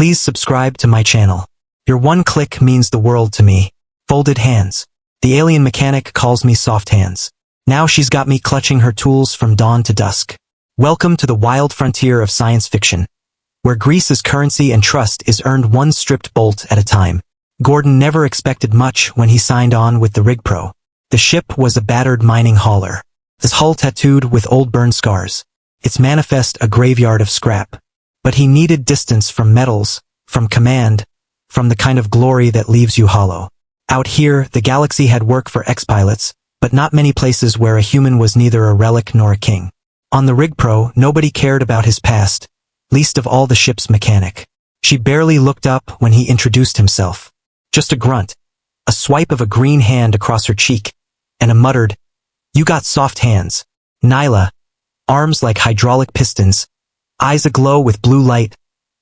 Please subscribe to my channel. Your one click means the world to me. Folded hands. The alien mechanic calls me soft hands. Now she's got me clutching her tools from dawn to dusk. Welcome to the wild frontier of science fiction, where grease is currency and trust is earned one stripped bolt at a time. Gordon never expected much when he signed on with the Rigprow. The ship was a battered mining hauler, his hull tattooed with old burn scars, its manifest a graveyard of scrap. But he needed distance from metals, from command, from the kind of glory that leaves you hollow. Out here, the galaxy had work for ex-pilots, but not many places where a human was neither a relic nor a king. On the Rigprow, nobody cared about his past, least of all the ship's mechanic. She barely looked up when he introduced himself. Just a grunt, a swipe of a green hand across her cheek, and a muttered, "You got soft hands." Nyla, arms like hydraulic pistons, eyes aglow with blue light,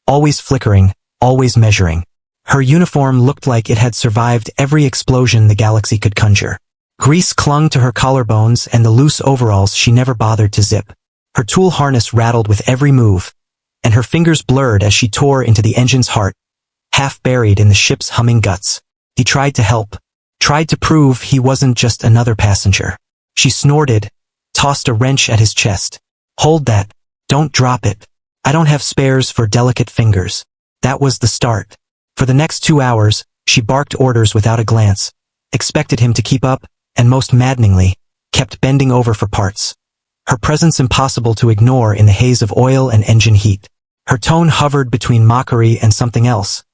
always flickering, always measuring. Her uniform looked like it had survived every explosion the galaxy could conjure. Grease clung to her collarbones and the loose overalls she never bothered to zip. Her tool harness rattled with every move, and her fingers blurred as she tore into the engine's heart, half buried in the ship's humming guts. He tried to help, tried to prove he wasn't just another passenger. She snorted, tossed a wrench at his chest. "Hold that. Don't drop it. I don't have spares for delicate fingers." That was the start. For the next 2 hours, she barked orders without a glance, expected him to keep up, and most maddeningly, kept bending over for parts. Her presence impossible to ignore in the haze of oil and engine heat. Her tone hovered between mockery and something else,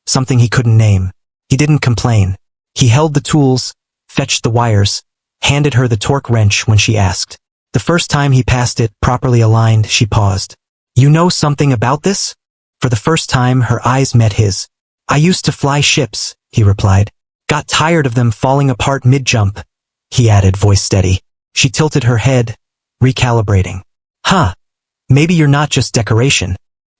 something he couldn't name. He didn't complain. He held the tools, fetched the wires, handed her the torque wrench when she asked. The first time he passed it, properly aligned, she paused. "You know something about this?" For the first time, her eyes met his. "I used to fly ships," he replied. "Got tired of them falling apart mid-jump," he added, voice steady. She tilted her head, recalibrating. "Huh. Maybe you're not just decoration."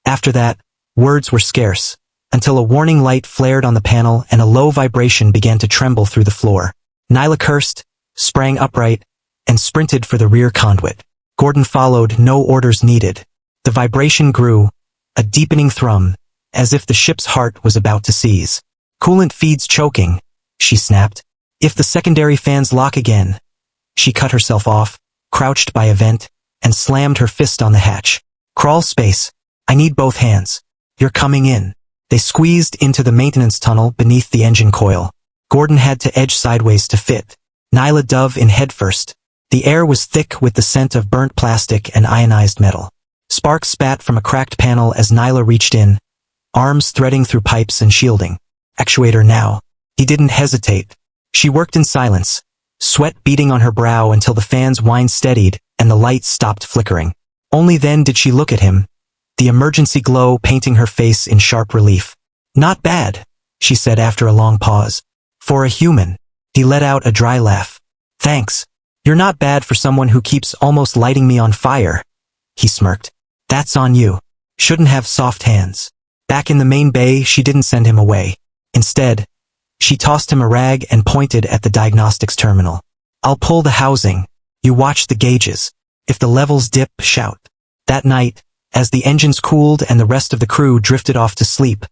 After that, words were scarce, until a warning light flared on the panel and a low vibration began to tremble through the floor. Nyla cursed, sprang upright, and sprinted for the rear conduit. Gordon followed, no orders needed. The vibration grew, a deepening thrum, as if the ship's heart was about to seize. "Coolant feed's choking," she snapped. "If the secondary fans lock again." She cut herself off, crouched by a vent, and slammed her fist on the hatch. "Crawl space. I need both hands. You're coming in." They squeezed into the maintenance tunnel beneath the engine coil. Gordon had to edge sideways to fit. Nyla dove in headfirst. The air was thick with the scent of burnt plastic and ionized metal. Sparks spat from a cracked panel as Nyla reached in, arms threading through pipes and shielding. "Actuator now." He didn't hesitate. She worked in silence, sweat beading on her brow until the fan's whine steadied and the lights stopped flickering. Only then did she look at him, the emergency glow painting her face in sharp relief. "Not bad," she said after a long pause. "For a human." He let out a dry laugh. "Thanks. You're not bad for someone who keeps almost lighting me on fire." He smirked. "That's on you. Shouldn't have soft hands." Back in the main bay, she didn't send him away. Instead, she tossed him a rag and pointed at the diagnostics terminal. "I'll pull the housing. You watch the gauges. If the levels dip, shout." That night, as the engines cooled and the rest of the crew drifted off to sleep,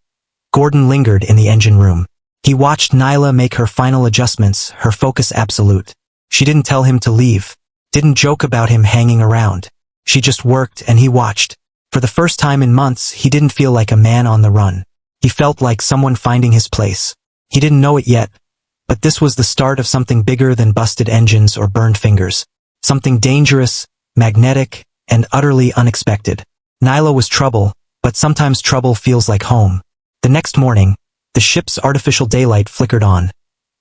Gordon lingered in the engine room. He watched Nyla make her final adjustments, her focus absolute. She didn't tell him to leave, didn't joke about him hanging around. She just worked and he watched. For the first time in months, he didn't feel like a man on the run. He felt like someone finding his place. He didn't know it yet, but this was the start of something bigger than busted engines or burned fingers. Something dangerous, magnetic, and utterly unexpected. Nyla was trouble, but sometimes trouble feels like home. The next morning, the ship's artificial daylight flickered on,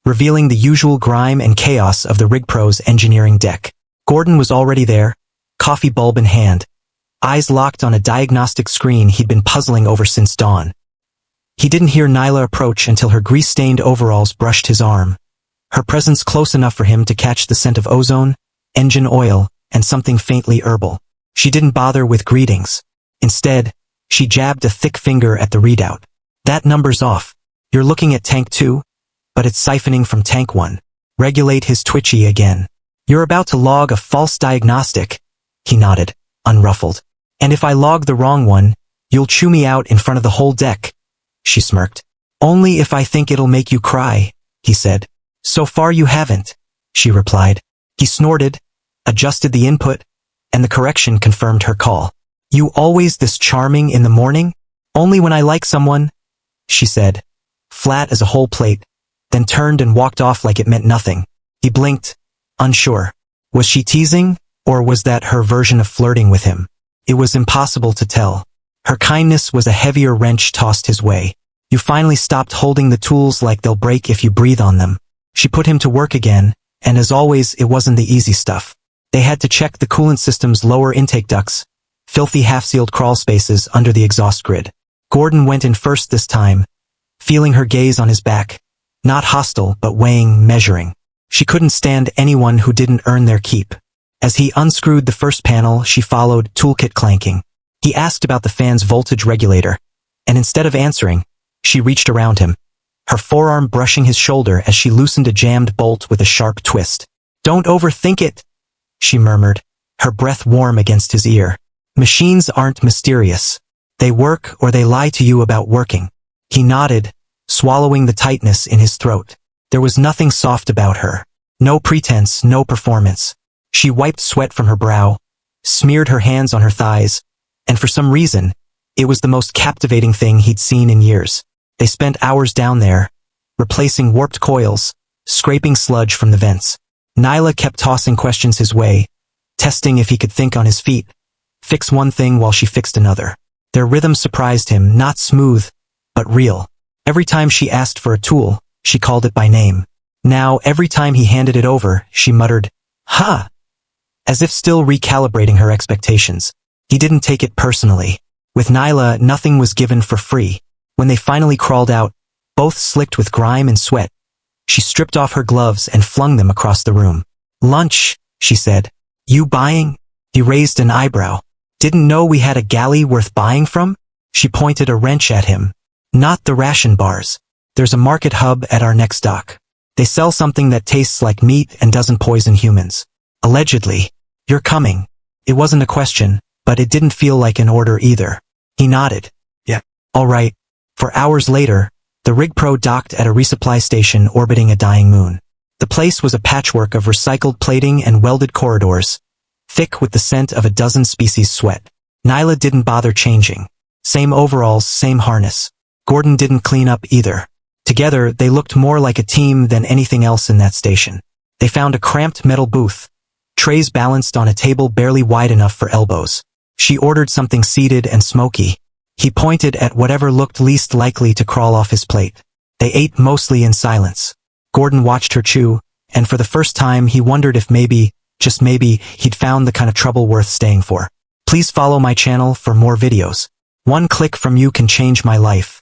revealing the usual grime and chaos of the Rigprow's engineering deck. Gordon was already there, coffee bulb in hand, eyes locked on a diagnostic screen he'd been puzzling over since dawn. He didn't hear Nyla approach until her grease-stained overalls brushed his arm, her presence close enough for him to catch the scent of ozone, engine oil, and something faintly herbal. She didn't bother with greetings. Instead, she jabbed a thick finger at the readout. "That number's off. You're looking at tank 2, but it's siphoning from tank 1. Regulate." His twitchy again. "You're about to log a false diagnostic." He nodded, unruffled. "And if I log the wrong one, you'll chew me out in front of the whole deck." she smirked. Only if I think it'll make you cry, he said. So far you haven't, she replied. He snorted, adjusted the input, and the correction confirmed her call. You always this charming in the morning? Only when I like someone, she said, flat as a whole plate, then turned and walked off like it meant nothing. He blinked, unsure. Was she teasing, or was that her version of flirting with him? It was impossible to tell. Her kindness was a heavier wrench tossed his way. You finally stopped holding the tools like they'll break if you breathe on them. She put him to work again, and as always, it wasn't the easy stuff. They had to check the coolant system's lower intake ducts, filthy half-sealed crawl spaces under the exhaust grid. Gordon went in first this time, feeling her gaze on his back, not hostile but weighing, measuring. She couldn't stand anyone who didn't earn their keep. As he unscrewed the first panel, she followed, toolkit clanking. He asked about the fan's voltage regulator, and instead of answering, she reached around him, her forearm brushing his shoulder as she loosened a jammed bolt with a sharp twist. Don't overthink it, she murmured, her breath warm against his ear. Machines aren't mysterious. They work or they lie to you about working. He nodded, swallowing the tightness in his throat. There was nothing soft about her. No pretense, no performance. She wiped sweat from her brow, smeared her hands on her thighs, and for some reason, it was the most captivating thing he'd seen in years. They spent hours down there, replacing warped coils, scraping sludge from the vents. Nyla kept tossing questions his way, testing if he could think on his feet, fix one thing while she fixed another. Their rhythm surprised him, not smooth, but real. Every time she asked for a tool, she called it by name. Now, every time he handed it over, she muttered, "Ha!" as if still recalibrating her expectations. He didn't take it personally. With Nyla, nothing was given for free. When they finally crawled out, both slicked with grime and sweat, she stripped off her gloves and flung them across the room. Lunch, she said. You buying? He raised an eyebrow. Didn't know we had a galley worth buying from? She pointed a wrench at him. Not the ration bars. There's a market hub at our next dock. They sell something that tastes like meat and doesn't poison humans. Allegedly. You're coming. It wasn't a question, but it didn't feel like an order either. He nodded. Yeah. All right. For hours later, the Rigprow docked at a resupply station orbiting a dying moon. The place was a patchwork of recycled plating and welded corridors, thick with the scent of a dozen species' sweat. Nyla didn't bother changing. Same overalls, same harness. Gordon didn't clean up either. Together, they looked more like a team than anything else in that station. They found a cramped metal booth, trays balanced on a table barely wide enough for elbows. She ordered something seated and smoky. He pointed at whatever looked least likely to crawl off his plate. They ate mostly in silence. Gordon watched her chew, and for the first time he wondered if maybe, just maybe, he'd found the kind of trouble worth staying for. Please follow my channel for more videos. One click from you can change my life.